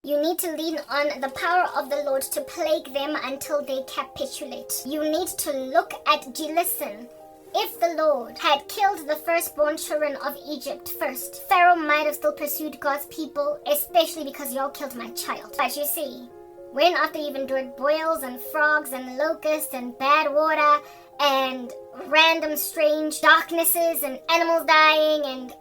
You need to lean on the power of the Lord to plague them until they capitulate. You need to look at, listen, if the Lord had killed the firstborn children of Egypt first, Pharaoh might have still pursued God's people, especially because y'all killed my child. But you see, when after you've endured boils and frogs and locusts and bad water and random strange darknesses and animals dying and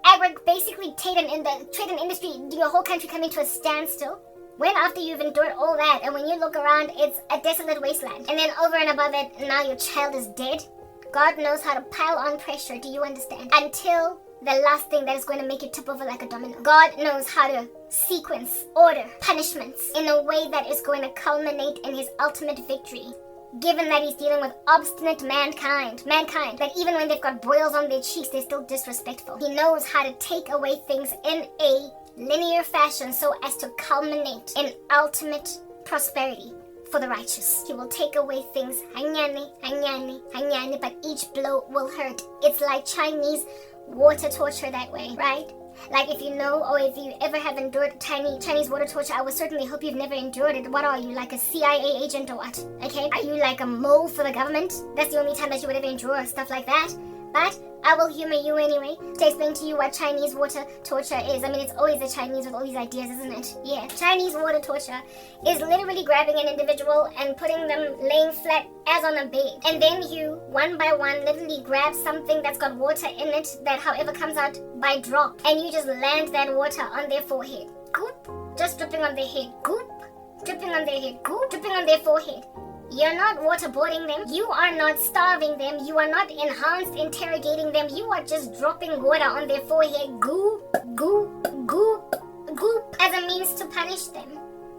basically trade and industry, your whole country coming to a standstill, when after you've endured all that and when you look around it's a desolate wasteland, and then over and above it now your child is dead, God knows how to pile on pressure, do you understand? Until the last thing that is going to make you tip over like a domino. God knows how to sequence, order, punishments in a way that is going to culminate in his ultimate victory. Given that he's dealing with obstinate mankind that even when they've got boils on their cheeks, they're still disrespectful. He knows how to take away things in a linear fashion so as to culminate in ultimate prosperity for the righteous. He will take away things, but each blow will hurt. It's like Chinese water torture that way, right? Like if you know or if you ever have endured Chinese water torture, I would certainly hope you've never endured it. What are you, like a CIA agent or what? Okay? Are you like a mole for the government? That's the only time that you would ever endure stuff like that. But I will humor you anyway to explain to you what Chinese water torture is. I mean, it's always the Chinese with all these ideas, isn't it? Yeah. Chinese water torture is literally grabbing an individual and putting them laying flat as on a bed. And then you, one by one, literally grab something that's got water in it that however comes out by drop. And you just land that water on their forehead. Goop. Just dripping on their head. Goop. Dripping on their head. Goop. Dripping on their forehead. You're not waterboarding them. You are not starving them. You are not enhanced interrogating them. You are just dropping water on their forehead. Goop, goop, goop, goop. As a means to punish them.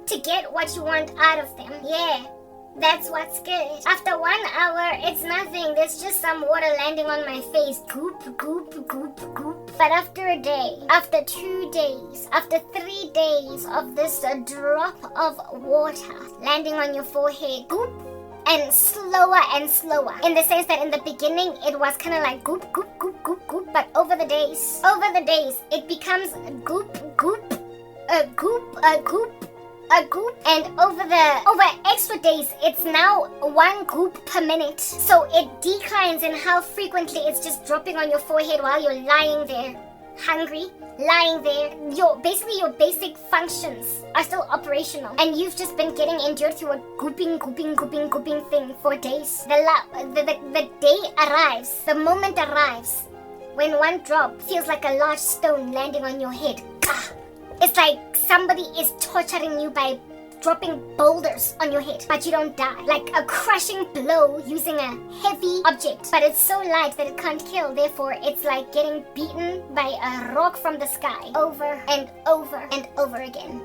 To get what you want out of them. Yeah. That's what's good. After 1 hour, it's nothing. There's just some water landing on my face. Goop, goop, goop, goop. But after a day, after 2 days, after 3 days of this drop of water landing on your forehead, goop, and slower, in the sense that in the beginning it was kind of like goop, goop, goop, goop, goop, but over the days, it becomes goop, goop, a goop, a goop, a goop, and over extra days it's now 1 goop per minute. So it declines in how frequently it's just dropping on your forehead while you're lying there hungry, lying there. Your basic functions are still operational, and you've just been getting endured through a gooping thing for days. The day arrives, the moment arrives when 1 drop feels like a large stone landing on your head. It's like somebody is torturing you by dropping boulders on your head, but you don't die. Like a crushing blow using a heavy object, but it's so light that it can't kill. Therefore, it's like getting beaten by a rock from the sky over and over and over again.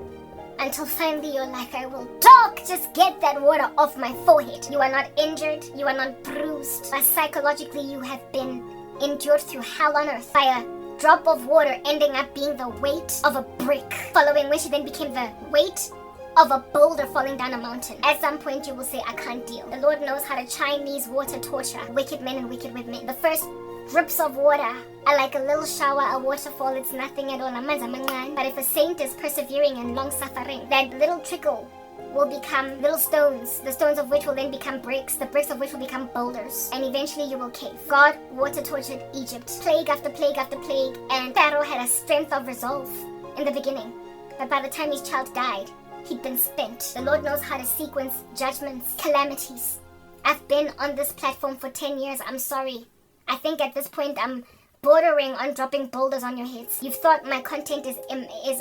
Until finally you're like, I will talk! Just get that water off my forehead. You are not injured, you are not bruised, but psychologically you have been endured through hell on earth by a drop of water ending up being the weight of a brick, following which it then became the weight of a boulder falling down a mountain. At some point you will say, I can't deal. The Lord knows how to Chinese water torture wicked men and wicked women. The first drips of water are like a little shower, a waterfall. It's nothing at all. But if a saint is persevering and long suffering, that little trickle will become little stones, the stones of which will then become bricks, the bricks of which will become boulders, and eventually you will cave. God water tortured Egypt, plague after plague after plague, and Pharaoh had a strength of resolve in the beginning, but by the time his child died, he'd been spent. The Lord knows how to sequence judgments, calamities. I've been on this platform for 10 years. I'm sorry. I think at this point I'm bordering on dropping boulders on your heads. You've thought my content is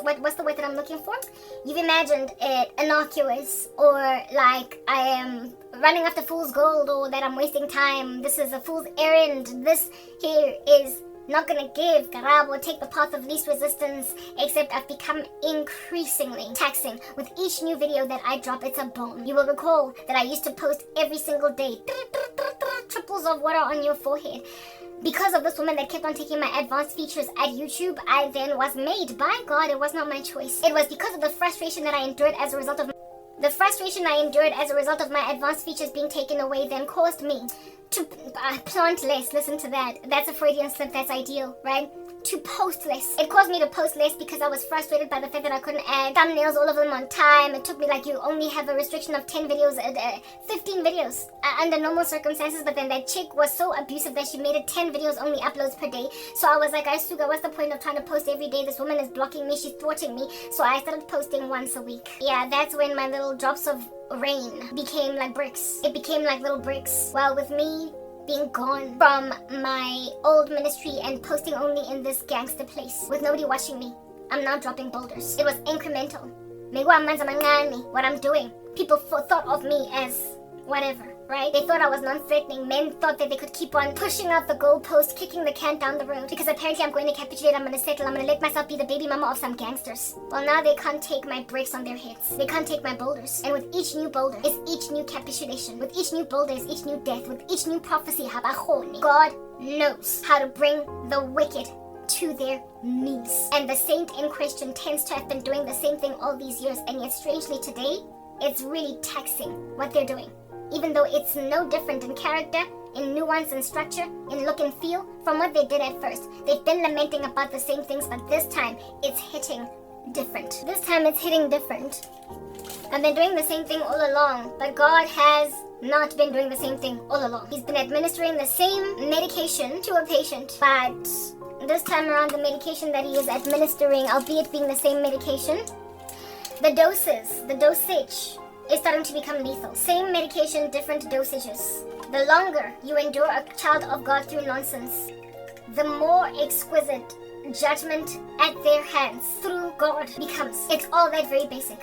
what's the word that I'm looking for? You've imagined it innocuous, or like I am running after fool's gold, or that I'm wasting time. This is a fool's errand. This here is not gonna give Karabo, take the path of least resistance, except I've become increasingly taxing. With each new video that I drop, it's a bone. You will recall that I used to post every single day, triples of water on your forehead. Because of this woman that kept on taking my advanced features at YouTube, I then was made by God. It was not my choice. It was because of the frustration that I endured as a result of my advanced features being taken away, then caused me to plant less. Listen to that. That's a Freudian slip. That's ideal, right? to post less. It caused me to post less because I was frustrated by the fact that I couldn't add thumbnails, all of them on time. It took me like, you only have a restriction of 10 videos, 15 videos under normal circumstances, but then that chick was so abusive that she made it 10 videos only uploads per day. So I was like, I suga, what's the point of trying to post every day? This woman is blocking me, she's thwarting me. So I started posting once a week. Yeah, that's when my little drops of rain became like bricks. It became like little bricks. Well, with me being gone from my old ministry and posting only in this gangster place with nobody watching me, I'm now dropping boulders. It was incremental. What I'm doing, people thought of me as whatever, right? They thought I was non-threatening. Men thought that they could keep on pushing out the goalpost, kicking the can down the road, because apparently I'm going to capitulate, I'm going to settle, I'm going to let myself be the baby mama of some gangsters. Well, now they can't take my bricks on their heads. They can't take my boulders. And with each new boulder is each new capitulation. With each new boulder is each new death. With each new prophecy, God knows how to bring the wicked to their knees. And the saint in question tends to have been doing the same thing all these years, and yet strangely today, it's really taxing what they're doing. Even though it's no different in character, in nuance and structure, in look and feel from what they did at first. They've been lamenting about the same things, but this time it's hitting different. This time it's hitting different. I've been doing the same thing all along, but God has not been doing the same thing all along. He's been administering the same medication to a patient, but this time around the medication that he is administering, albeit being the same medication, the dosage is starting to become lethal. Same medication, different dosages. The longer you endure a child of God through nonsense, the more exquisite judgment at their hands through God becomes. It's all that very basic.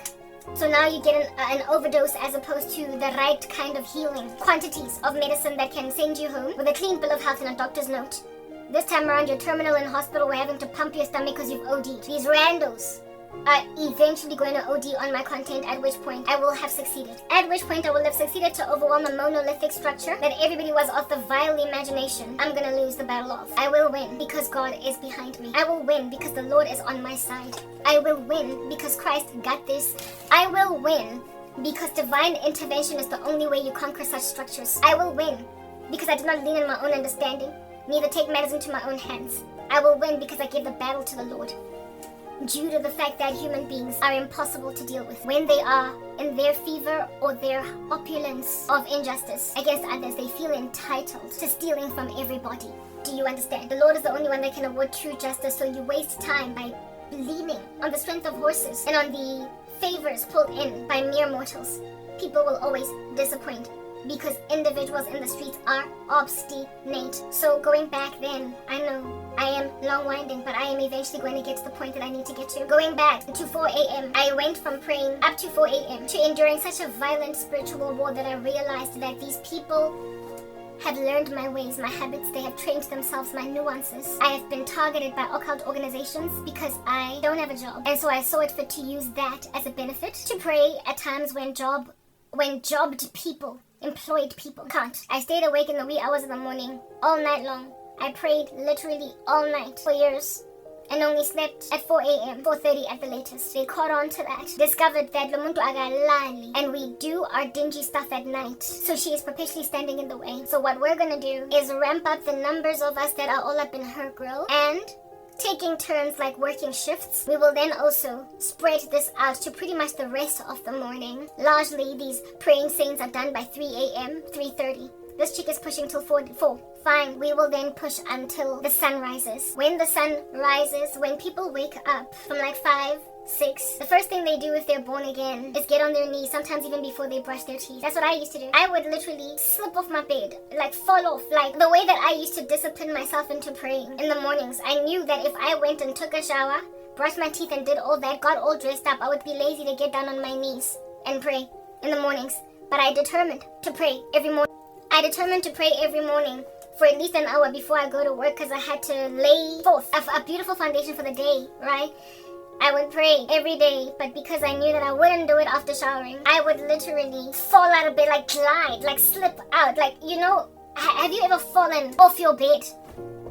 So now you get an overdose as opposed to the right kind of healing. Quantities of medicine that can send you home with a clean bill of health and a doctor's note. This time around you're terminal in hospital, we're having to pump your stomach because you've OD'd. These randos are eventually going to OD on my content, at which point I will have succeeded. At which point I will have succeeded to overwhelm a monolithic structure that everybody was of the vile imagination. I'm gonna lose the battle of. I will win because God is behind me. I will win because the Lord is on my side. I will win because Christ got this. I will win because divine intervention is the only way you conquer such structures. I will win because I do not lean on my own understanding, neither take matters into my own hands. I will win because I give the battle to the Lord. Due to the fact that human beings are impossible to deal with. When they are in their fever or their opulence of injustice against others, they feel entitled to stealing from everybody. Do you understand? The Lord is the only one that can award true justice, so you waste time by leaning on the strength of horses and on the favors pulled in by mere mortals. People will always disappoint, because individuals in the streets are obstinate. So going back then, I know I am long-winding, but I am eventually going to get to the point that I need to get to. Going back to 4 a.m., I went from praying up to 4 a.m. to enduring such a violent spiritual war that I realized that these people have learned my ways, my habits, they have trained themselves, my nuances. I have been targeted by occult organizations because I don't have a job. And so I saw it fit to use that as a benefit to pray at times when jobbed people, employed people can't. I stayed awake in the wee hours of the morning, all night long. I prayed literally all night for years and only slept at 4 a.m., 4:30 at the latest. They caught on to that, discovered that Lomuntu agalali, and we do our dingy stuff at night. So she is perpetually standing in the way. So what we're gonna do is ramp up the numbers of us that are all up in her grill and taking turns like working shifts. We will then also spread this out to pretty much the rest of the morning. Largely, these praying saints are done by 3 a.m., 3:30. This chick is pushing till 4. Fine, we will then push until the sun rises. When the sun rises, when people wake up from like 5, 6, the first thing they do if they're born again is get on their knees, sometimes even before they brush their teeth. That's what I used to do. I would literally slip off my bed, like fall off. Like the way that I used to discipline myself into praying in the mornings, I knew that if I went and took a shower, brushed my teeth and did all that, got all dressed up, I would be lazy to get down on my knees and pray in the mornings. But I determined to pray every morning. I determined to pray every morning for at least an hour before I go to work because I had to lay forth a beautiful foundation for the day, right? I would pray every day, but because I knew that I wouldn't do it after showering, I would literally fall out of bed, like glide, like slip out. Like, you know, have you ever fallen off your bed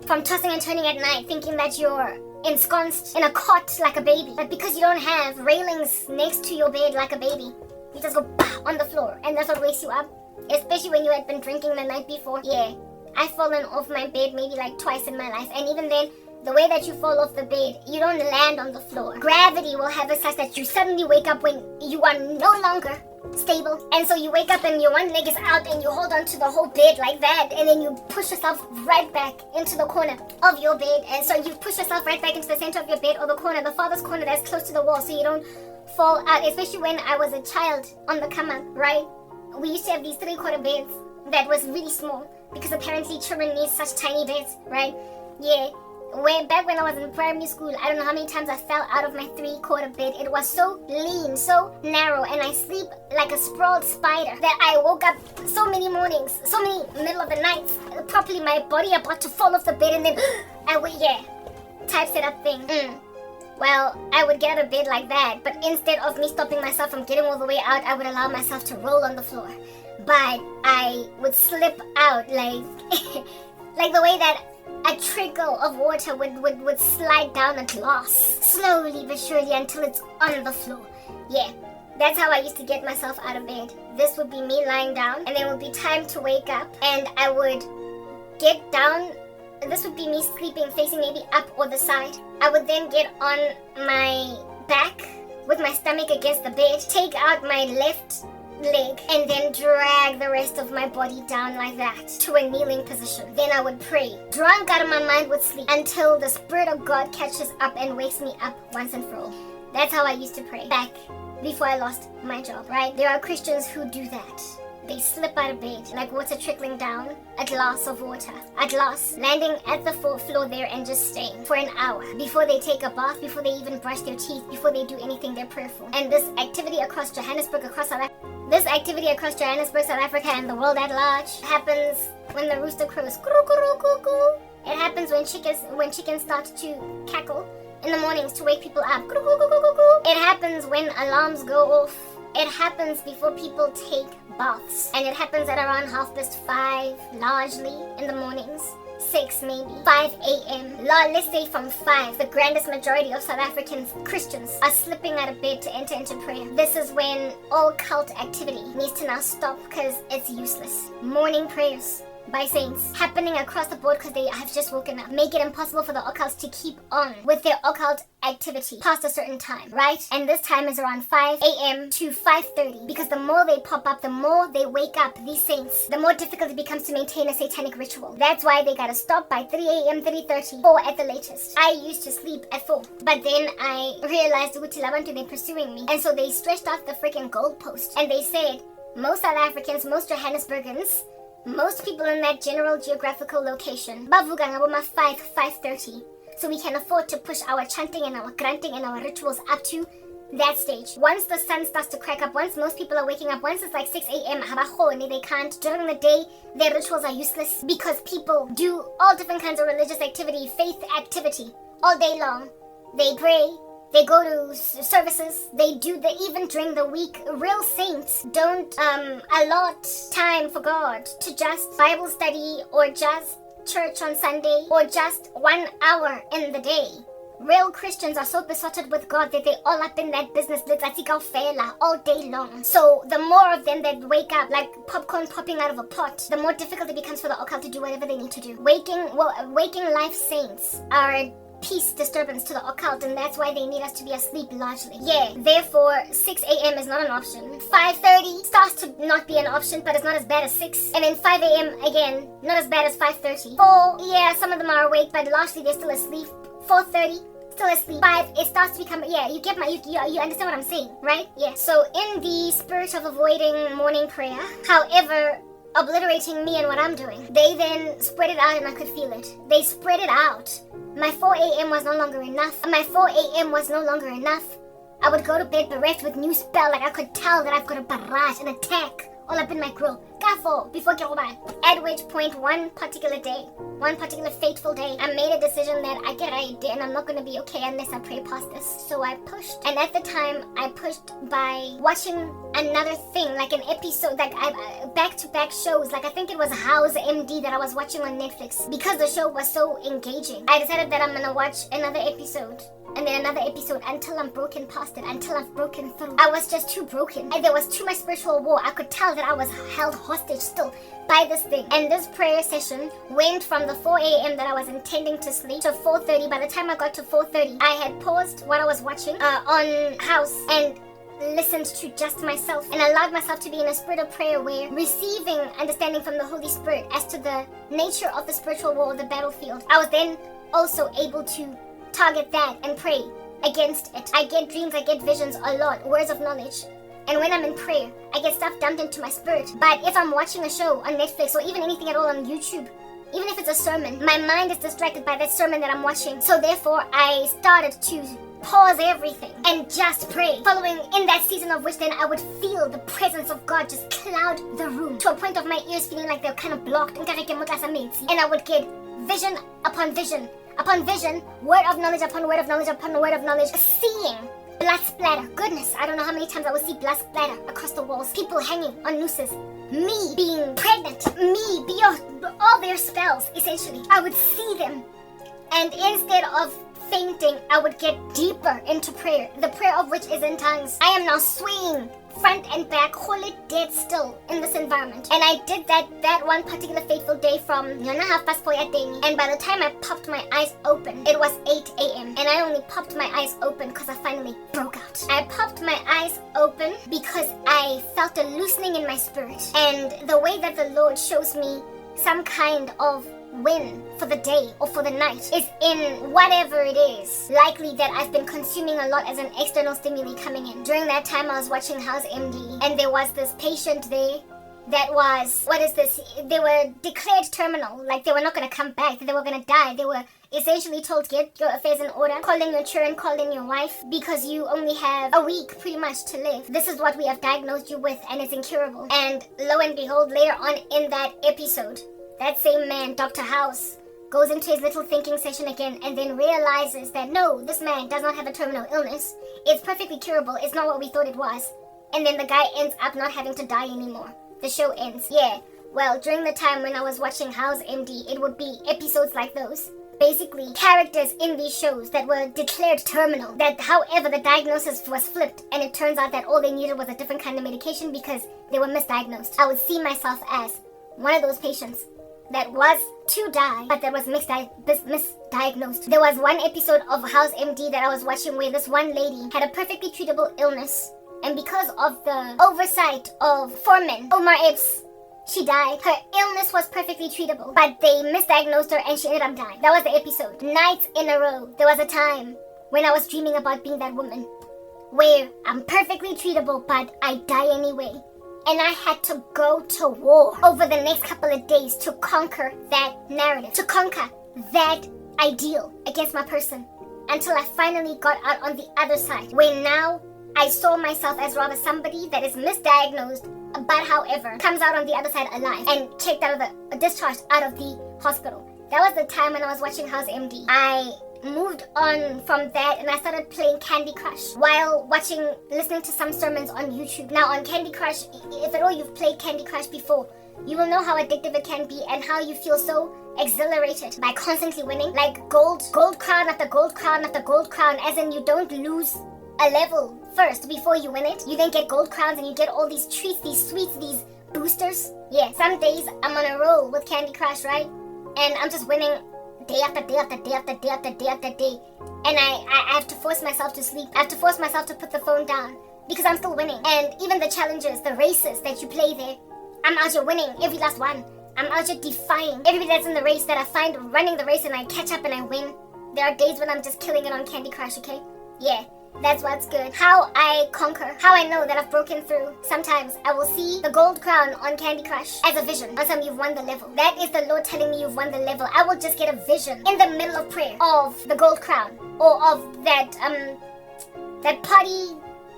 from tossing and turning at night thinking that you're ensconced in a cot like a baby? But because you don't have railings next to your bed like a baby, you just go on the floor and that's what wakes you up. Especially when you had been drinking the night before. Yeah, I've fallen off my bed maybe like twice in my life. And even then, the way that you fall off the bed, you don't land on the floor. Gravity will have it such that you suddenly wake up when you are no longer stable. And so you wake up and your one leg is out and you hold on to the whole bed like that, and then you push yourself right back into the corner of your bed. And so you push yourself right back into the center of your bed, or the corner, the farthest corner that's close to the wall, so you don't fall out. Especially when I was a child on the come up, right? We used to have these 3/4 beds that was really small, because apparently children need such tiny beds, right? Yeah. Back when I was in primary school, I don't know how many times I fell out of my 3/4 bed. It was so lean, so narrow, and I sleep like a sprawled spider that I woke up so many mornings, so many middle of the night, properly my body about to fall off the bed, and then I would, type setup thing. Well, I would get out of bed like that, but instead of me stopping myself from getting all the way out, I would allow myself to roll on the floor. But I would slip out like like the way that a trickle of water would slide down a glass, slowly but surely, until it's on the floor. Yeah, that's how I used to get myself out of bed. This would be me lying down, and then it would be time to wake up, and I would get down. This would be me sleeping, facing maybe up or the side. I would then get on my back with my stomach against the bed, take out my left leg, and then drag the rest of my body down like that to a kneeling position. Then I would pray, drunk out of my mind with sleep, until the Spirit of God catches up and wakes me up once and for all. That's how I used to pray back before I lost my job, right? There are Christians who do that. They slip out of bed like water trickling down a glass of water, a glass landing at the floor there and just staying for an hour before they take a bath, before they even brush their teeth, before they do anything. They're prayerful. And this activity across Johannesburg, South Africa, and the world at large happens when the rooster crows. It happens when chickens start to cackle in the mornings to wake people up. It happens when alarms go off. It happens before people take baths, and it happens at around 5:30, largely in the mornings. 6 maybe, 5 a.m. Let's say from 5, the grandest majority of South African Christians are slipping out of bed to enter into prayer. This is when all cult activity needs to now stop, because it's useless. Morning prayers by saints happening across the board because they have just woken up make it impossible for the occults to keep on with their occult activity past a certain time, right? And this time is around 5 a.m. to 5:30, because the more they pop up, the more they wake up, these saints, the more difficult it becomes to maintain a satanic ritual. That's why they gotta stop by 3 a.m., 3:30, 4 at the latest. I used to sleep at 4, but then I realized they're pursuing me, and so they stretched out the freaking goalpost, and they said most South Africans, most Johannesburgans, most people in that general geographical location, bavuka ngaboma 5:30, so we can afford to push our chanting and our grunting and our rituals up to that stage. Once the sun starts to crack up, once most people are waking up, once it's like 6 a.m., they can't. During the day, their rituals are useless, because people do all different kinds of religious activity, faith activity, all day long. They pray, they go to services, even during the week. Real saints don't allot time for God to just Bible study or just church on Sunday or just 1 hour in the day. Real Christians are so besotted with God that they all up in that business all day long. So the more of them that wake up like popcorn popping out of a pot, the more difficult it becomes for the occult to do whatever they need to do. Waking life saints are peace disturbance to the occult, and that's why they need us to be asleep largely. Therefore 6 a.m. is not an option. 5:30 starts to not be an option, but it's not as bad as 6. And then 5 a.m. again, not as bad as 5:30. 4, some of them are awake, but largely they're still asleep. 4:30, still asleep. 5, it starts to become, you understand what I'm saying, right? So in the spirit of avoiding morning prayer, however, obliterating me and what I'm doing, they then spread it out, and I could feel it. They spread it out. My 4 a.m. was no longer enough. I would go to bed bereft with new spell, like I could tell that I've got a barrage, an attack, all up in my grill. Before at which point, one particular fateful day, I made a decision that I get idea and I'm not going to be okay unless I pray past this. So I pushed, and at the time I pushed by watching another thing, like an episode, like back-to-back shows, like I think it was House MD that I was watching on Netflix. Because the show was so engaging, I decided that I'm going to watch another episode and then another episode until I'm broken past it, until I've broken through. I was just too broken, and there was too much spiritual war. I could tell that I was held hostage still by this thing. And this prayer session went from the 4 a.m. that I was intending to sleep to 4:30. By the time I got to 4:30, I had paused what I was watching on House and listened to just myself and allowed myself to be in a spirit of prayer where receiving understanding from the Holy Spirit as to the nature of the spiritual war, the battlefield. I was then also able to target that and pray against it. I get dreams, I get visions a lot, words of knowledge. And when I'm in prayer, I get stuff dumped into my spirit. But if I'm watching a show on Netflix or even anything at all on YouTube, even if it's a sermon, my mind is distracted by that sermon that I'm watching. So therefore, I started to pause everything and just pray. Following in that season of which then I would feel the presence of God just cloud the room to a point of my ears feeling like they're kind of blocked. And I would get vision upon vision upon vision, word of knowledge upon word of knowledge upon word of knowledge, seeing blood splatter. Goodness, I don't know how many times I would see blood splatter across the walls, people hanging on nooses, me being pregnant, me beyond all their spells, essentially. I would see them, and instead of fainting, I would get deeper into prayer, the prayer of which is in tongues. I am now swaying front and back, wholly dead still in this environment. And I did that one particular fateful day from 4:30, and by the time I popped my eyes open, it was 8 a.m. and I only popped my eyes open because I finally broke out. I popped my eyes open because I felt a loosening in my spirit, and the way that the Lord shows me some kind of win for the day or for the night is in whatever it is likely that I've been consuming a lot as an external stimuli coming in. During that time I was watching House MD, and there was this patient there that was, they were declared terminal, like they were not going to come back, that they were going to die. They were essentially told, get your affairs in order, call in your children, call in your wife, because you only have a week pretty much to live. This is what we have diagnosed you with, and it's incurable. And lo and behold, later on in that episode, that same man, Dr. House, goes into his little thinking session again and then realizes that no, this man does not have a terminal illness. It's perfectly curable. It's not what we thought it was. And then the guy ends up not having to die anymore. The show ends. Yeah, well, during the time when I was watching House MD, it would be episodes like those. Basically, characters in these shows that were declared terminal, that however the diagnosis was flipped, and it turns out that all they needed was a different kind of medication because they were misdiagnosed. I would see myself as one of those patients that was to die, but that was misdiagnosed. There was one episode of House MD that I was watching where this one lady had a perfectly treatable illness, and because of the oversight of foreman Omar Epps, she died. Her illness was perfectly treatable, but they misdiagnosed her and she ended up dying. That was the episode. Nights in a row, there was a time when I was dreaming about being that woman, where I'm perfectly treatable, but I die anyway. And I had to go to war over the next couple of days to conquer that narrative, to conquer that ideal against my person, until I finally got out on the other side, where now I saw myself as rather somebody that is misdiagnosed, but however, comes out on the other side alive and discharged out of the hospital. That was the time when I was watching House MD. I moved on from that and I started playing Candy Crush while listening to some sermons on YouTube. Now on Candy Crush, if at all you've played Candy Crush before, you will know how addictive it can be and how you feel so exhilarated by constantly winning, like gold crown after gold crown after gold crown, as in you don't lose a level first before you win it. You then get gold crowns and you get all these treats, these sweets, these boosters. Yeah, some days I'm on a roll with Candy Crush, right? And I'm just winning day after day after day after day after day after day. And I have to force myself to sleep. I have to force myself to put the phone down because I'm still winning. And even the challenges, the races that you play there, I'm out here winning every last one. I'm out here defying everybody that's in the race that I find running the race, and I catch up and I win. There are days when I'm just killing it on Candy Crush, okay? Yeah. That's what's good. How I conquer, how I know that I've broken through. Sometimes I will see the gold crown on Candy Crush as a vision. Awesome, you've won the level. That is the Lord telling me you've won the level. I will just get a vision in the middle of prayer of the gold crown, or of that party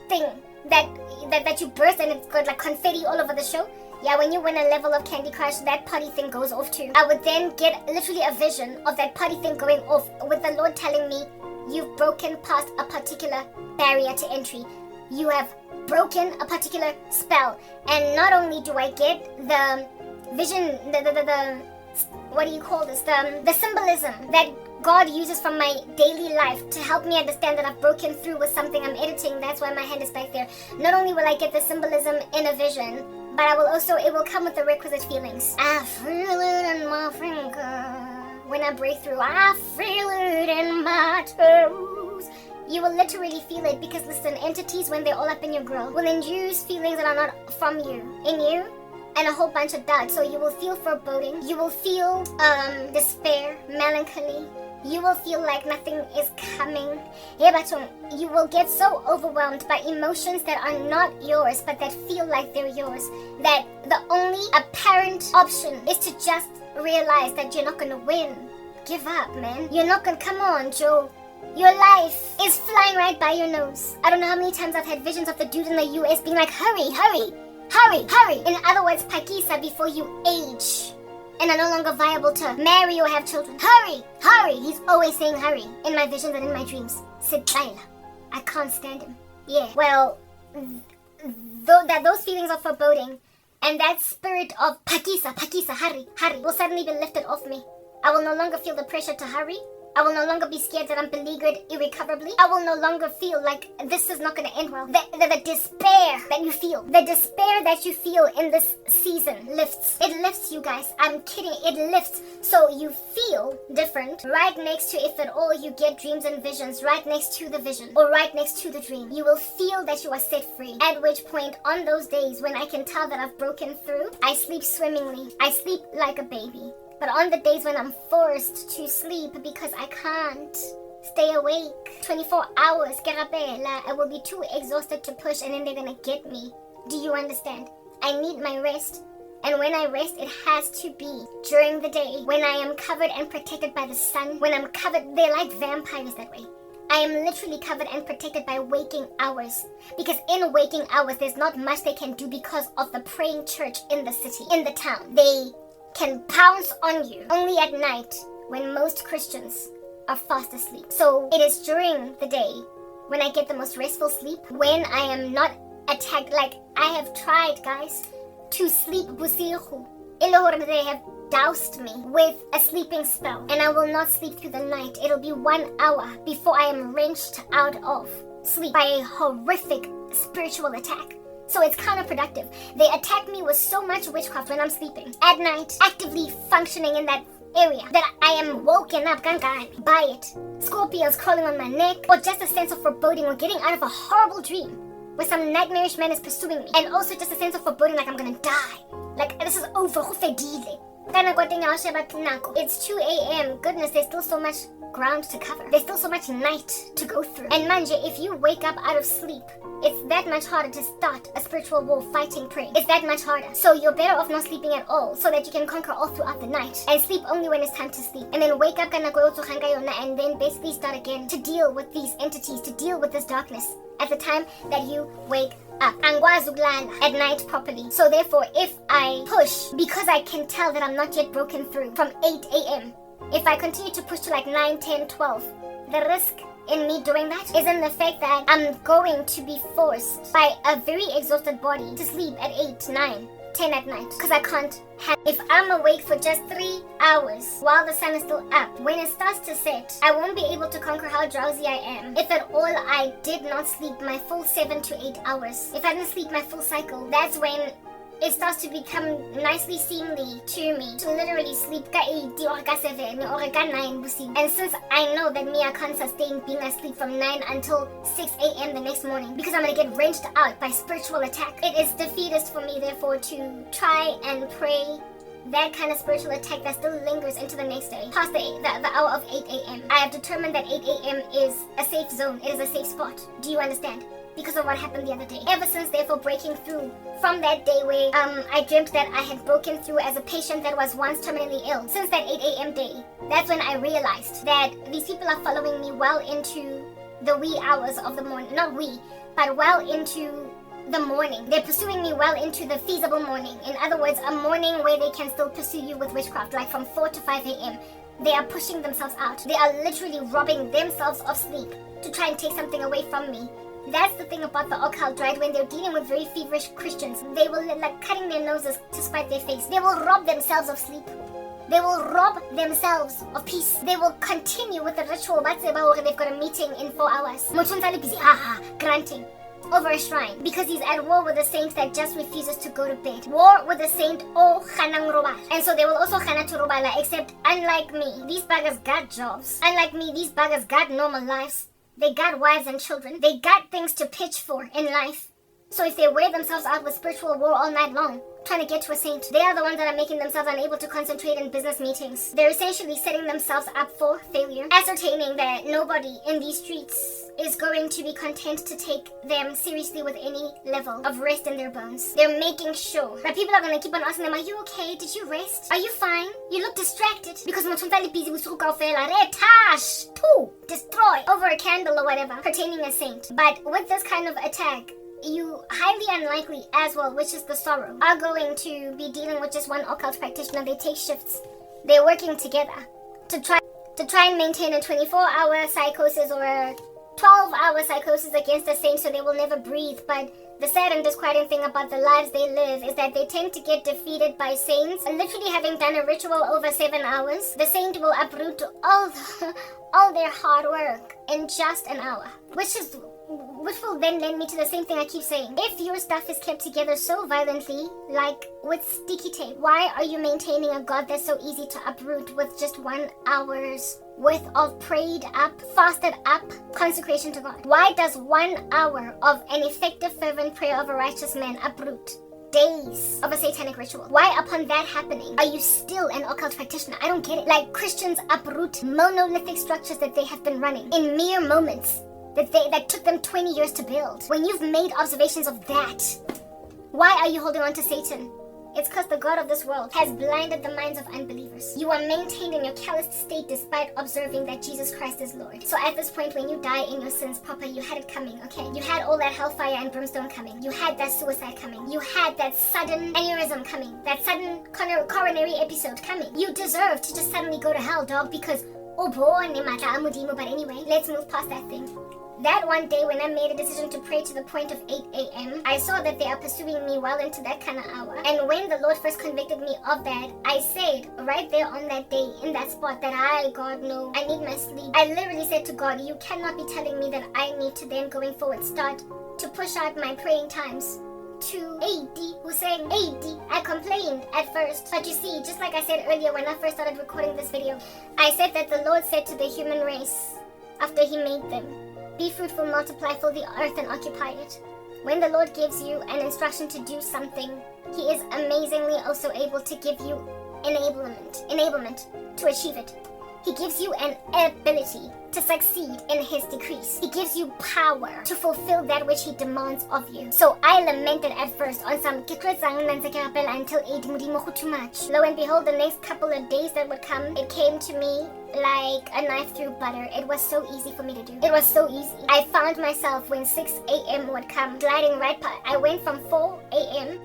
thing that you burst and it's got like confetti all over the show. Yeah, when you win a level of Candy Crush, that party thing goes off too. I would then get literally a vision of that party thing going off with the Lord telling me, you've broken past a particular barrier to entry. You have broken a particular spell. And not only do I get the vision, the what do you call this? The symbolism that God uses from my daily life to help me understand that I've broken through with something I'm editing. That's why my hand is back there. Not only will I get the symbolism in a vision, but it will come with the requisite feelings. I feel it in my finger. When I break through, I feel it in my toes. You will literally feel it because, listen, entities, when they're all up in your grill, will induce feelings that are not from you, in you, and a whole bunch of doubt. So you will feel foreboding. You will feel despair, melancholy. You will feel like nothing is coming. You will get so overwhelmed by emotions that are not yours, but that feel like they're yours. That the only apparent option is to just realize that you're not going to win. Give up, man. You're not going to... Come on, Joe. Your life is flying right by your nose. I don't know how many times I've had visions of the dude in the US being like, hurry, hurry, hurry, hurry. In other words, pakisa before you age and are no longer viable to marry or have children. Hurry, hurry. He's always saying hurry in my visions and in my dreams. Sidlaila. I can't stand him. Yeah, well, those feelings of foreboding and that spirit of pakisa, hurry, hurry, will suddenly be lifted off me. I will no longer feel the pressure to hurry. I will no longer be scared that I'm beleaguered irrecoverably. I will no longer feel like this is not going to end well. The despair that you feel, in this season lifts. It lifts, you guys. I'm kidding. It lifts. So you feel different. Right next to, if at all you get dreams and visions, right next to the vision or right next to the dream, you will feel that you are set free. At which point, on those days when I can tell that I've broken through, I sleep swimmingly. I sleep like a baby. But on the days when I'm forced to sleep because I can't stay awake 24 hours, I will be too exhausted to push, and then they're gonna get me. Do you understand? I need my rest. And when I rest, it has to be during the day when I am covered and protected by the sun. When I'm covered, they're like vampires that way. I am literally covered and protected by waking hours. Because in waking hours, there's not much they can do because of the praying church in the city, in the town. They can pounce on you only at night when most Christians are fast asleep. So it is during the day when I get the most restful sleep, when I am not attacked. Like, I have tried, guys, to sleep busiku. They have doused me with a sleeping spell, and I will not sleep through the night. It'll be 1 hour before I am wrenched out of sleep by a horrific spiritual attack. So it's counterproductive. They attack me with so much witchcraft when I'm sleeping at night, actively functioning in that area, that I am woken up by it. Scorpions crawling on my neck, or just a sense of foreboding or getting out of a horrible dream where some nightmarish man is pursuing me. And also just a sense of foreboding like I'm gonna die. Like, this is over. It's 2 a.m. Goodness, there's still so much ground to cover. There's still so much night to go through. And manje, if you wake up out of sleep, it's that much harder to start a spiritual war fighting prey. It's that much harder. So you're better off not sleeping at all, so that you can conquer all throughout the night. And sleep only when it's time to sleep. And then wake up and then basically start again to deal with these entities, to deal with this darkness at the time that you wake up. At night properly. So therefore, if I push, because I can tell that I'm not yet broken through from 8 a.m., if I continue to push to like 9, 10, 12, the risk in me doing that is in the fact that I'm going to be forced by a very exhausted body to sleep at 8, 9, 10 at night, because I can't have... If I'm awake for just 3 hours while the sun is still up, when it starts to set, I won't be able to conquer how drowsy I am. If at all I did not sleep my full 7 to 8 hours, if I didn't sleep my full cycle, that's when it starts to become nicely seemly to me to literally sleep ka 8 or ka 7 or ka 9 busing. And since I know that me, I can't sustain being asleep from 9 until 6 a.m. the next morning, because I'm going to get wrenched out by spiritual attack, it is defeatist for me therefore to try and pray that kind of spiritual attack that still lingers into the next day, past the hour of 8 a.m. I have determined that 8 a.m. is a safe zone. It is a safe spot. Do you understand? Because of what happened the other day. Ever since, therefore, breaking through from that day where I dreamt that I had broken through as a patient that was once terminally ill. Since that 8 a.m. day, that's when I realized that these people are following me well into the wee hours of the morning. Not wee, but well into the morning. They're pursuing me well into the feasible morning. In other words, a morning where they can still pursue you with witchcraft, like from 4 to 5 a.m. They are pushing themselves out. They are literally robbing themselves of sleep to try and take something away from me. That's the thing about the occult, right? When they're dealing with very feverish Christians, they will, like, cutting their noses to spite their face. They will rob themselves of sleep. They will rob themselves of peace. They will continue with the ritual. They've got a meeting in 4 hours. Busy, granting over a shrine because he's at war with a saint that just refuses to go to bed. War with a saint and so they will also khana to robala, except unlike me, these buggers got jobs. Unlike me, these buggers got normal lives. They got wives and children. They got things to pitch for in life. So if they wear themselves out with spiritual war all night long, trying to get to a saint, they are the ones that are making themselves unable to concentrate in business meetings. They're essentially setting themselves up for failure, ascertaining that nobody in these streets is going to be content to take them seriously with any level of rest in their bones. They're making sure that people are going to keep on asking them, are you okay? Did you rest? Are you fine? You look distracted. Because busy with destroy over a candle or whatever pertaining a saint. But with this kind of attack, you highly unlikely as well, which is the sorrow, are going to be dealing with just one occult practitioner. They take shifts. They're working together to try and maintain a 24-hour psychosis or a 12-hour psychosis against a saint so they will never breathe. But the sad and disquieting thing about the lives they live is that they tend to get defeated by saints. Literally having done a ritual over 7 hours, the saint will uproot all their hard work in just an hour, which will then lend me to the same thing I keep saying. If your stuff is kept together so violently, like with sticky tape, why are you maintaining a God that's so easy to uproot with just 1 hour's worth of prayed up, fasted up consecration to God? Why does 1 hour of an effective fervent prayer of a righteous man uproot days of a satanic ritual? Why upon that happening are you still an occult practitioner? I don't get it. Like Christians uproot monolithic structures that they have been running in mere moments that took them 20 years to build. When you've made observations of that, why are you holding on to Satan? It's because the God of this world has blinded the minds of unbelievers. You are maintained in your calloused state despite observing that Jesus Christ is Lord. So at this point, when you die in your sins proper, you had it coming, okay? You had all that hellfire and brimstone coming. You had that suicide coming. You had that sudden aneurysm coming. That sudden coronary episode coming. You deserve to just suddenly go to hell, dog, because oh boy, but anyway, let's move past that thing. That one day when I made a decision to pray to the point of 8 a.m., I saw that they are pursuing me well into that kind of hour. And when the Lord first convicted me of that, I said right there on that day, in that spot, that God, no, I need my sleep. I literally said to God, you cannot be telling me that I need to then going forward start to push out my praying times to 80, who's saying 80. I complained at first, but you see, just like I said earlier when I first started recording this video, I said that the Lord said to the human race after he made them, be fruitful, multiply, fill the earth and occupy it. When the Lord gives you an instruction to do something, he is amazingly also able to give you enablement to achieve it. He gives you an ability to succeed in his decrees. He gives you power to fulfill that which he demands of you. So I lamented at first on some until too much. Lo and behold, the next couple of days that would come, it came to me like a knife through butter. It was so easy for me to do. It was so easy. I found myself when 6 a.m. would come, gliding right past. I went from 4 a.m.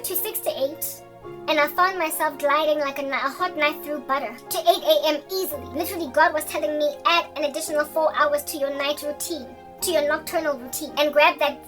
to 6 to 8. And I found myself gliding like a hot knife through butter to 8 a.m. easily. Literally, God was telling me, add an additional 4 hours to your night routine, to your nocturnal routine, and grab that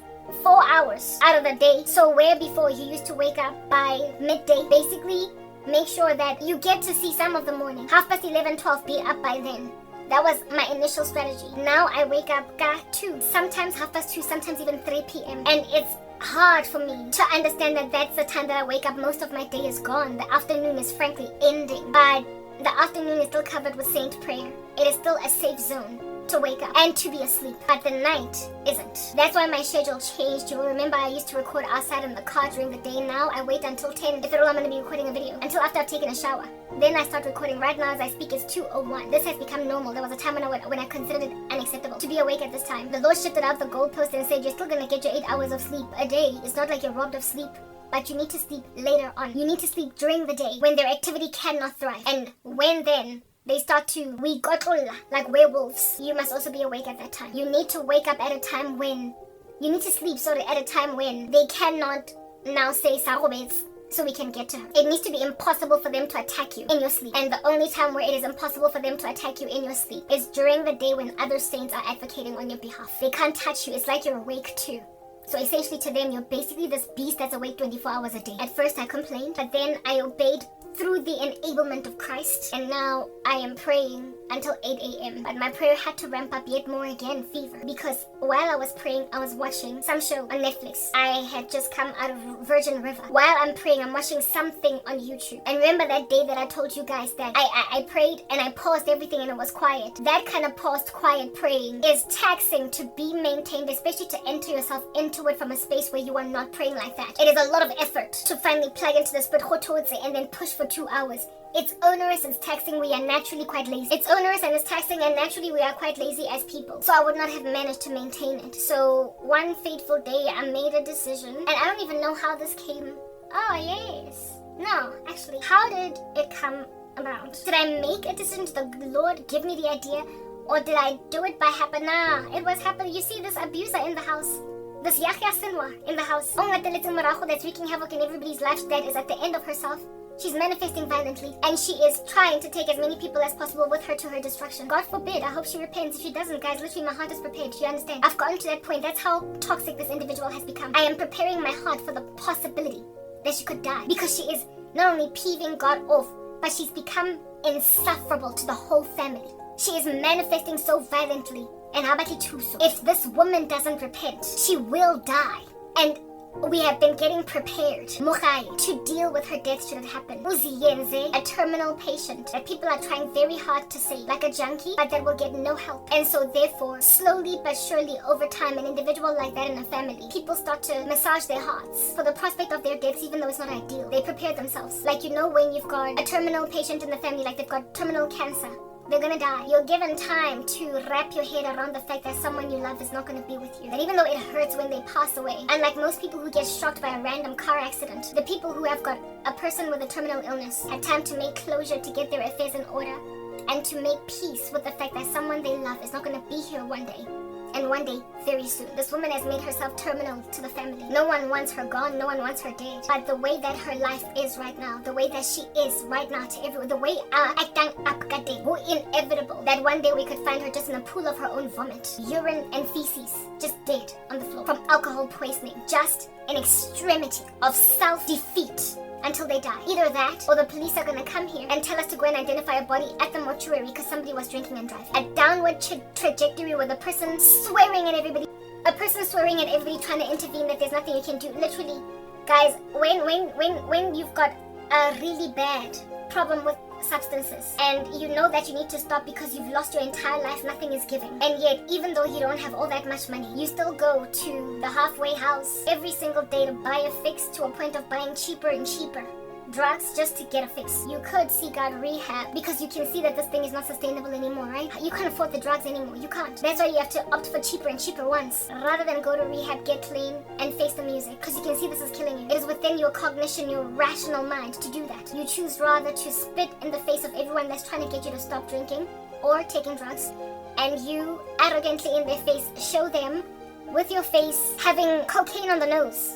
4 hours out of the day. So where before you used to wake up by midday, basically make sure that you get to see some of the morning. 11:30, 12, be up by then. That was my initial strategy. Now I wake up 2, sometimes 2:30, sometimes even 3 p.m. And it's hard for me to understand that that's the time that I wake up. Most of my day is gone. The afternoon is frankly ending, but the afternoon is still covered with saint prayer. It is still a safe zone to wake up and to be asleep, but the night isn't. That's why my schedule changed. You'll remember I used to record outside in the car during the day. Now I wait until 10 if at all I'm going to be recording a video, until after I've taken a shower. Then I start recording. Right now as I speak it's 2:01. This has become normal. There was a time when I considered it unacceptable to be awake at this time. The Lord shifted out the goalpost and said, you're still going to get your 8 hours of sleep a day. It's not like you're robbed of sleep, but you need to sleep later on. You need to sleep during the day when their activity cannot thrive. And when then they start to like werewolves, you must also be awake at that time. You need to wake up at a time when you need to sleep at a time when they cannot now say sarobets, so we can get to her. It needs to be impossible for them to attack you in your sleep. And the only time where it is impossible for them to attack you in your sleep is during the day when other saints are advocating on your behalf. They can't touch you. It's like you're awake too. So essentially to them, you're basically this beast that's awake 24 hours a day. At first I complained, but then I obeyed through the enablement of Christ. And now I am praying until 8 a.m. But my prayer had to ramp up yet more again, fever. Because while I was praying, I was watching some show on Netflix. I had just come out of Virgin River. While I'm praying, I'm watching something on YouTube. And remember that day that I told you guys that I prayed and I paused everything and it was quiet. That kind of paused, quiet praying is taxing to be maintained, especially to enter yourself into it from a space where you are not praying like that. It is a lot of effort to finally plug into the Spirit and then push for 2 hours. It's onerous, it's taxing, we are naturally quite lazy. It's onerous and it's taxing, and naturally we are quite lazy as people. So I would not have managed to maintain it. So one fateful day I made a decision, and I don't even know how this came. Oh yes. No, actually, how did it come about? Did I make a decision? Did the Lord give me the idea? Or did I do it by happen? Nah, it was happening. You see this abuser in the house. This Yahya Sinwa in the house. That's wreaking havoc in everybody's life, that is at the end of herself. She's manifesting violently, and she is trying to take as many people as possible with her to her destruction. God forbid, I hope she repents. If she doesn't, guys, literally my heart is prepared. Do you understand? I've gotten to that point. That's how toxic this individual has become. I am preparing my heart for the possibility that she could die, because she is not only peeving God off, but she's become insufferable to the whole family. She is manifesting so violently. And if this woman doesn't repent, she will die. And we have been getting prepared to deal with her death should it happen. A terminal patient that people are trying very hard to save, like a junkie, but that will get no help. And so therefore, slowly but surely over time, an individual like that in a family, people start to massage their hearts for the prospect of their deaths, even though it's not ideal. They prepare themselves. Like, you know, when you've got a terminal patient in the family, like they've got terminal cancer, they're gonna die. You're given time to wrap your head around the fact that someone you love is not gonna be with you. That even though it hurts when they pass away, unlike most people who get shocked by a random car accident, the people who have got a person with a terminal illness had time to make closure, to get their affairs in order, and to make peace with the fact that someone they love is not gonna be here one day. And one day, very soon. This woman has made herself terminal to the family. No one wants her gone, no one wants her dead. But the way that her life is right now, the way that she is right now to everyone, the way inevitable that one day we could find her just in a pool of her own vomit, urine and feces, just dead on the floor from alcohol poisoning, just an extremity of self-defeat until they die. Either that, or the police are gonna come here and tell us to go and identify a body at the mortuary because somebody was drinking and driving. A downward trajectory with a person swearing at everybody. A person swearing at everybody, trying to intervene that there's nothing you can do. Literally, guys, when you've got a really bad problem with substances and you know that you need to stop because you've lost your entire life, nothing is giving, and yet even though you don't have all that much money, you still go to the halfway house every single day to buy a fix, to a point of buying cheaper and cheaper drugs just to get a fix. You could seek out rehab because you can see that this thing is not sustainable anymore, right? You can't afford the drugs anymore. You can't. That's why you have to opt for cheaper and cheaper ones rather than go to rehab, get clean, and face the music, because you can see this is killing you. It is within your cognition, your rational mind to do that. You choose rather to spit in the face of everyone that's trying to get you to stop drinking or taking drugs, and you arrogantly in their face show them with your face having cocaine on the nose.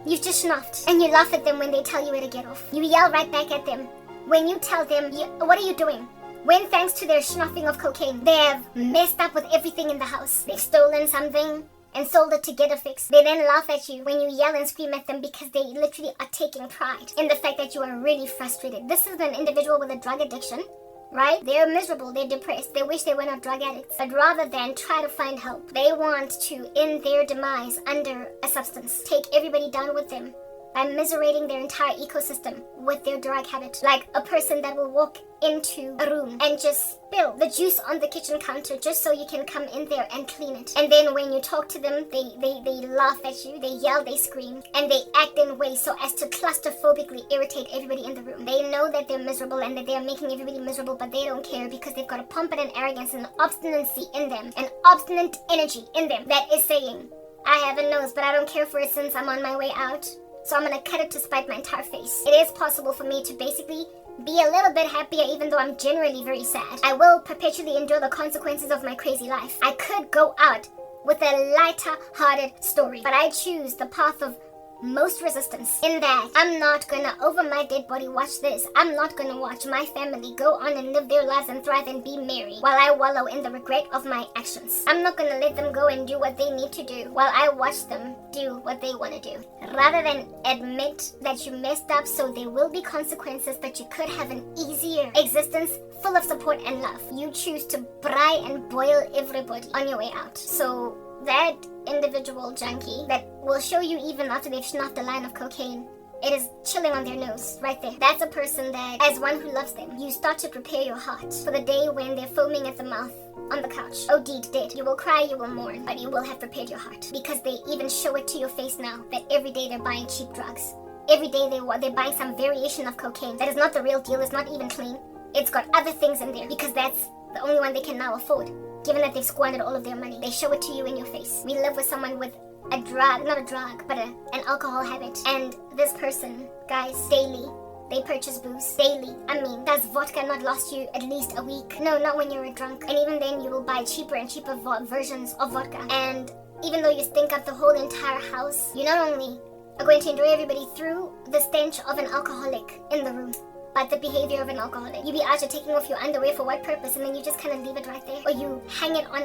You've just snuffed, and you laugh at them when they tell you where to get off. You yell right back at them when you tell them, what are you doing? When thanks to their snuffing of cocaine, they have messed up with everything in the house. They've stolen something and sold it to get a fix. They then laugh at you when you yell and scream at them because they literally are taking pride in the fact that you are really frustrated. This is an individual with a drug addiction, right? They're miserable, they're depressed, they wish they were not drug addicts. But rather than try to find help, they want to end their demise under a substance, take everybody down with them by miserating their entire ecosystem with their drug habit. Like a person that will walk into a room and just spill the juice on the kitchen counter just so you can come in there and clean it. And then when you talk to them, they laugh at you, they yell, they scream, and they act in ways so as to claustrophobically irritate everybody in the room. They know that they're miserable and that they're making everybody miserable, but they don't care because they've got a pomp and an arrogance and an obstinacy in them, an obstinate energy in them that is saying, I have a nose, but I don't care for it since I'm on my way out. So I'm gonna cut it to spite my entire face. It is possible for me to basically be a little bit happier even though I'm generally very sad. I will perpetually endure the consequences of my crazy life. I could go out with a lighter-hearted story, but I choose the path of most resistance in that I'm not gonna, over my dead body, watch this. I'm not gonna watch my family go on and live their lives and thrive and be merry while I wallow in the regret of my actions. I'm not gonna let them go and do what they need to do while I watch them do what they want to do. Rather than admit that you messed up so there will be consequences, but you could have an easier existence full of support and love, you choose to braai and boil everybody on your way out. So that individual junkie that will show you even after they've snuffed a line of cocaine, it is chilling on their nose right there. That's a person that, as one who loves them, you start to prepare your heart for the day when they're foaming at the mouth on the couch, OD'd dead. You will cry, you will mourn, but you will have prepared your heart, because they even show it to your face now that every day they're buying cheap drugs. Every day they're buying some variation of cocaine that is not the real deal, it's not even clean. It's got other things in there because that's the only one they can now afford, given that they've squandered all of their money. They show it to you in your face. We live with someone with a drug, not a drug, but an alcohol habit. And this person, guys, daily, they purchase booze. Daily. I mean, does vodka not last you at least a week? No, not when you're a drunk. And even then, you will buy cheaper and cheaper versions of vodka. And even though you stink up the whole entire house, you not only are going to enjoy everybody through the stench of an alcoholic in the room, but the behavior of an alcoholic. You be out here taking off your underwear for what purpose, and then you just kind of leave it right there, or you hang it on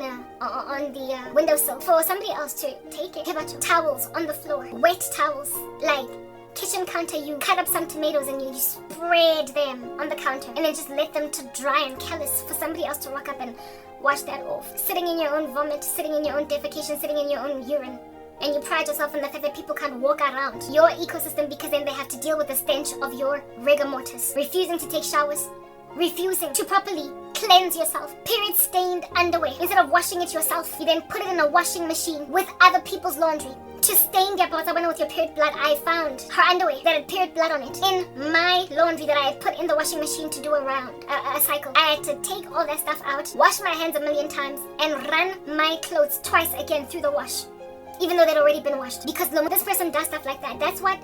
the windowsill for somebody else to take it. Towels on the floor, wet towels, like kitchen counter. You cut up some tomatoes and you spread them on the counter, and then just let them to dry and callous for somebody else to rock up and wash that off. Sitting in your own vomit, sitting in your own defecation, sitting in your own urine. And you pride yourself on the fact that people can't walk around your ecosystem because then they have to deal with the stench of your rigor mortis. Refusing to take showers. Refusing to properly cleanse yourself. Period stained underwear. Instead of washing it yourself, you then put it in a washing machine with other people's laundry to stain their clothes. I went with your period blood. I found her underwear that had period blood on it in my laundry that I had put in the washing machine to do a cycle. I had to take all that stuff out, wash my hands a million times, and run my clothes twice again through the wash, even though they'd already been washed. Because this person does stuff like that. That's what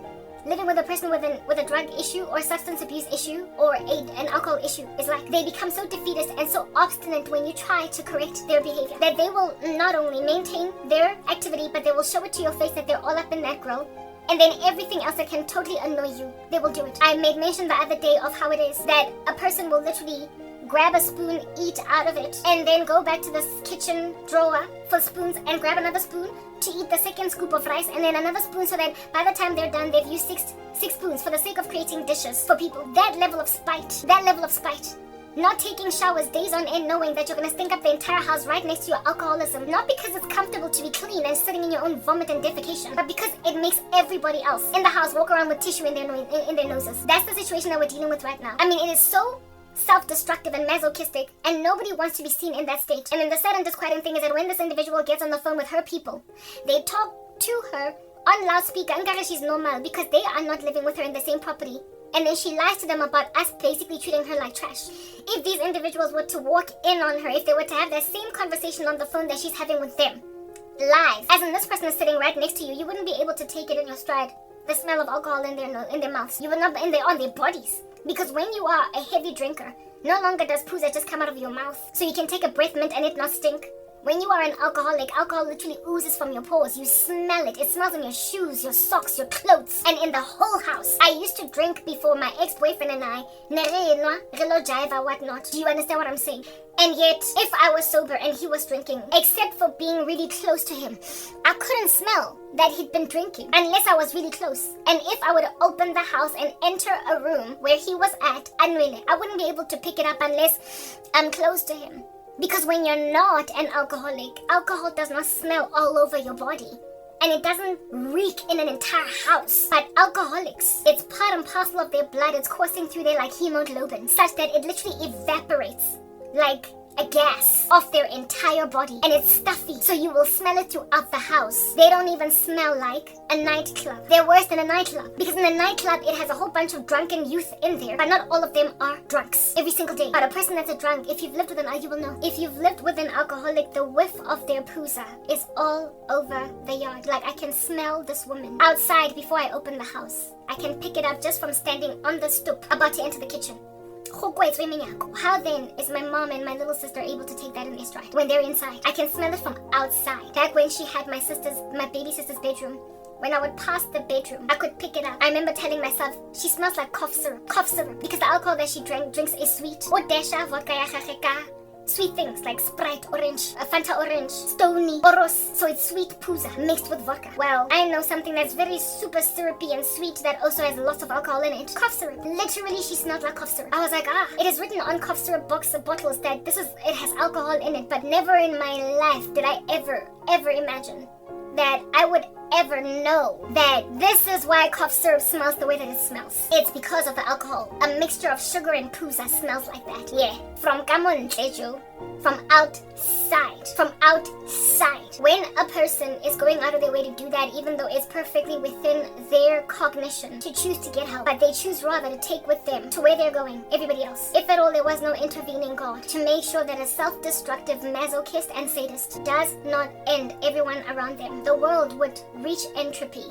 living with a person with a drug issue or substance abuse issue or an alcohol issue is like. They become so defeatist and so obstinate when you try to correct their behavior that they will not only maintain their activity, but they will show it to your face that they're all up in that grill. And then everything else that can totally annoy you, they will do it. I made mention the other day of how it is that a person will literally grab a spoon, eat out of it, and then go back to the kitchen drawer for spoons and grab another spoon to eat the second scoop of rice, and then another spoon, so that by the time they're done, they've used six spoons for the sake of creating dishes for people. That level of spite. Not taking showers days on end, knowing that you're going to stink up the entire house right next to your alcoholism. Not because it's comfortable to be clean and sitting in your own vomit and defecation, but because it makes everybody else in the house walk around with tissue in their noses. That's the situation that we're dealing with right now. I mean, it is so self-destructive and masochistic, and nobody wants to be seen in that state. And then the sad and disquieting thing is that when this individual gets on the phone with her people, they talk to her on loudspeaker and she's normal because they are not living with her in the same property. And then she lies to them about us basically treating her like trash. If these individuals were to walk in on her, if they were to have that same conversation on the phone that she's having with them, live, as in this person is sitting right next to you, you wouldn't be able to take it in your stride. The smell of alcohol in their mouths. You would not be on their bodies. Because when you are a heavy drinker, no longer does poo just come out of your mouth, so you can take a breath mint and it not stink. When you are an alcoholic, alcohol literally oozes from your pores. You smell it. It smells in your shoes, your socks, your clothes, and in the whole house. I used to drink before my ex-boyfriend and I. Whatnot. Do you understand what I'm saying? And yet, if I was sober and he was drinking, except for being really close to him, I couldn't smell that he'd been drinking unless I was really close. And if I would open the house and enter a room where he was at, I wouldn't be able to pick it up unless I'm close to him. Because when you're not an alcoholic, alcohol does not smell all over your body. And it doesn't reek in an entire house. But alcoholics, it's part and parcel of their blood. It's coursing through there like hemoglobin, such that it literally evaporates like a gas off their entire body, and it's stuffy, so you will smell it throughout the house. They don't even smell like a nightclub. They're worse than a nightclub, because in a nightclub it has a whole bunch of drunken youth in there, but not all of them are drunks every single day. But a person that's a drunk, if you've lived with you will know. If you've lived with an alcoholic, the whiff of their pooza is all over the yard. Like, I can smell this woman outside before I open the house. I can pick it up just from standing on the stoop about to enter the kitchen. How then is my mom and my little sister able to take that in their stride when they're inside? I can smell it from outside. Back when she had my baby sister's bedroom when I would pass the bedroom, I could pick it up. I remember telling myself, she smells like cough syrup, because the alcohol that she drinks is sweet. O desha vodka ya gage ka sweet things like Sprite orange, Fanta orange, Stony, Oros. So it's sweet pooza mixed with vodka. Well, I know something that's very super syrupy and sweet that also has lots of alcohol in it. Cough syrup. Literally, she smelled like cough syrup. I was like, it is written on cough syrup bottles that it has alcohol in it. But never in my life did I ever imagine that I would ever know that this is why cough syrup smells the way that it smells. It's because of the alcohol. A mixture of sugar and pooza smells like that. Yeah. From Kamon Teju. From outside. When a person is going out of their way to do that, even though it's perfectly within their cognition to choose to get help, but they choose rather to take with them to where they're going, everybody else. If at all there was no intervening God to make sure that a self-destructive masochist and sadist does not end everyone around them, the world would reach entropy.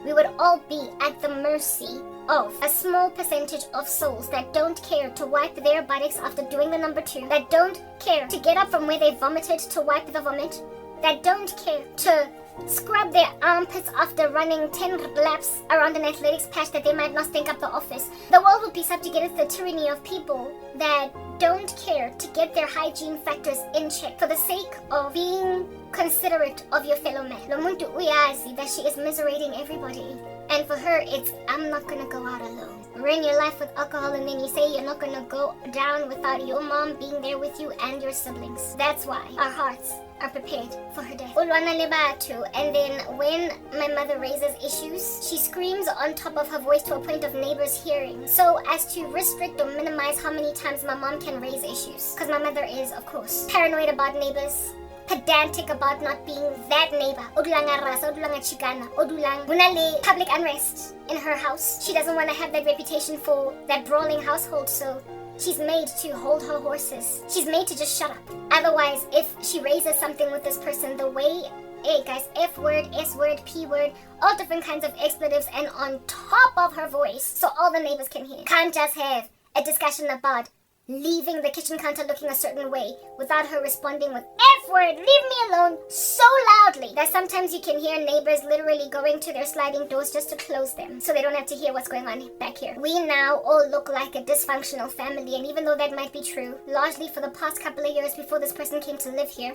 We would all be at the mercy of a small percentage of souls that don't care to wipe their buttocks after doing the number 2, that don't care to get up from where they vomited to wipe the vomit, that don't care to scrub their armpits after running 10 laps around an athletics patch that they might not stink up the office. The world would be subjugated to the tyranny of people that don't care to get their hygiene factors in check for the sake of being considerate of your fellow man. Lo muntu uyazi that she is miserating everybody. And for her, it's, I'm not gonna go out alone. Ruin your life with alcohol and then you say you're not gonna go down without your mom being there with you and your siblings. That's why our hearts are prepared for her death. And then when my mother raises issues, she screams on top of her voice to a point of neighbors hearing, so as to restrict or minimize how many times my mom can raise issues. Because my mother is, of course, paranoid about neighbors, pedantic about not being that neighbor. Odulanga rasa, odulanga chikana, odulang bunale public unrest in her house. She doesn't want to have that reputation for that brawling household, so she's made to hold her horses. She's made to just shut up. Otherwise, if she raises something with this person, the way, hey guys, F word, S word, P word, all different kinds of expletives, and on top of her voice, so all the neighbors can hear. Can't just have a discussion about leaving the kitchen counter looking a certain way without her responding with F word, leave me alone, so loudly that sometimes you can hear neighbors literally going to their sliding doors just to close them so they don't have to hear what's going on back here. We now all look like a dysfunctional family, and even though that might be true, largely for the past couple of years before this person came to live here,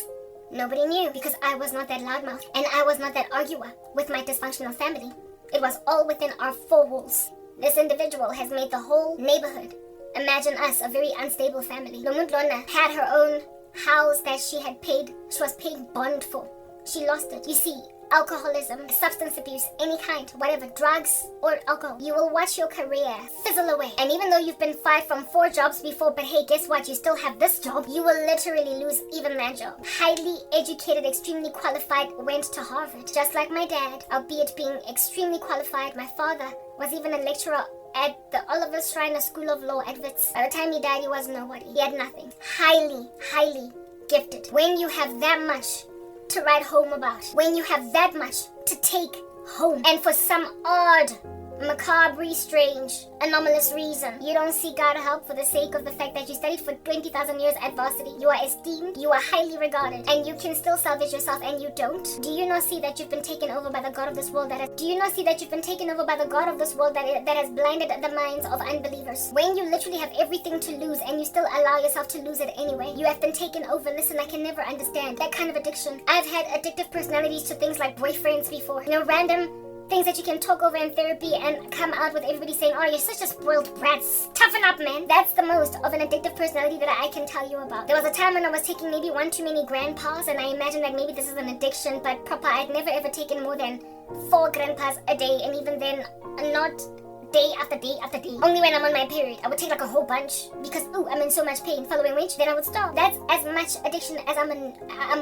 nobody knew because I was not that loudmouth and I was not that arguer with my dysfunctional family. It was all within our 4 walls. This individual has made the whole neighborhood imagine us a very unstable family. Lomuntlona had her own house that she was paying bond for. She lost it. You see, alcoholism, substance abuse, any kind, whatever, drugs or alcohol, you will watch your career fizzle away. And even though you've been fired from 4 jobs before, but hey, guess what? You still have this job. You will literally lose even that job. Highly educated, extremely qualified, went to Harvard. Just like my dad, albeit being extremely qualified, my father was even a lecturer at the Oliver Schreiner School of Law at Wits. By the time he died, he was nobody. He had nothing. Highly gifted. When you have that much to write home about, when you have that much to take home, and for some odd, macabre, strange, anomalous reason, you don't seek out help for the sake of the fact that you studied for 20,000 years at varsity, you are esteemed, you are highly regarded, and you can still salvage yourself, and you don't. Do you not see that you've been taken over by the God of this world that has blinded the minds of unbelievers? When you literally have everything to lose and you still allow yourself to lose it anyway, you have been taken over. Listen, I can never understand that kind of addiction. I've had addictive personalities to things like boyfriends before, random things that you can talk over in therapy and come out with everybody saying, oh, you're such a spoiled brat. Toughen up, man. That's the most of an addictive personality that I can tell you about. There was a time when I was taking maybe 1 too many grandpas, and I imagined that maybe this is an addiction, but proper, I'd never ever taken more than 4 grandpas a day, and even then, not day after day after day. Only when I'm on my period. I would take like a whole bunch because, I'm in so much pain, following which, then I would stop. That's as much addiction as I'm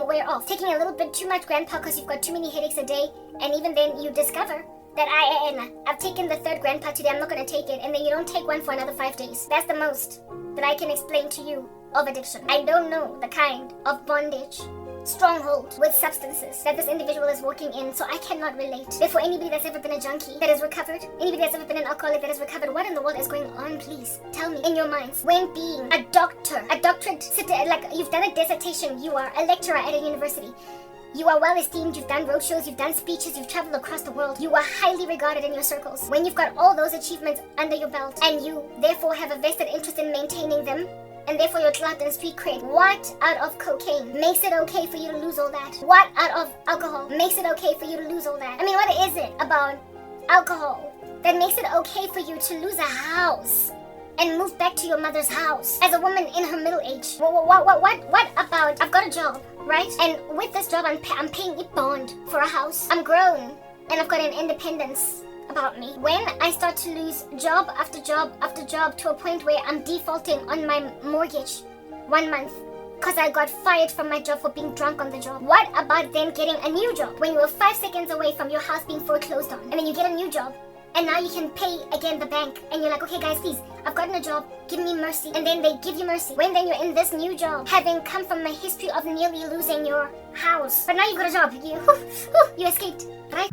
aware of. Taking a little bit too much grandpa because you've got too many headaches a day, and even then you discover that I've taken the 3rd grandpa today, I'm not going to take it, and then you don't take one for another 5 days. That's the most that I can explain to you of addiction. I don't know the kind of bondage, stronghold with substances that this individual is walking in, so I cannot relate. Therefore, anybody that's ever been a junkie that is recovered, anybody that's ever been an alcoholic that is recovered, what in the world is going on, please? Tell me in your minds. When being a doctor, a doctorate, like you've done a dissertation, you are a lecturer at a university, You are well esteemed, you've done roadshows, you've done speeches, you've traveled across the world. You are highly regarded in your circles. When you've got all those achievements under your belt, and you therefore have a vested interest in maintaining them, and therefore your clout and street cred, what out of cocaine makes it okay for you to lose all that? What out of alcohol makes it okay for you to lose all that? I mean, what is it about alcohol that makes it okay for you to lose a house and move back to your mother's house as a woman in her middle age? What about, I've got a job, right? And with this job, I'm paying a bond for a house. I'm grown and I've got an independence about me. When I start to lose job after job after job to a point where I'm defaulting on my mortgage 1 month because I got fired from my job for being drunk on the job, what about then getting a new job when you were 5 seconds away from your house being foreclosed on? And then you get a new job and now you can pay again the bank and you're like, okay guys, please, I've gotten a job, give me mercy. And then they give you mercy when then you're in this new job, having come from a history of nearly losing your house, but now you've got a job. You escaped, right?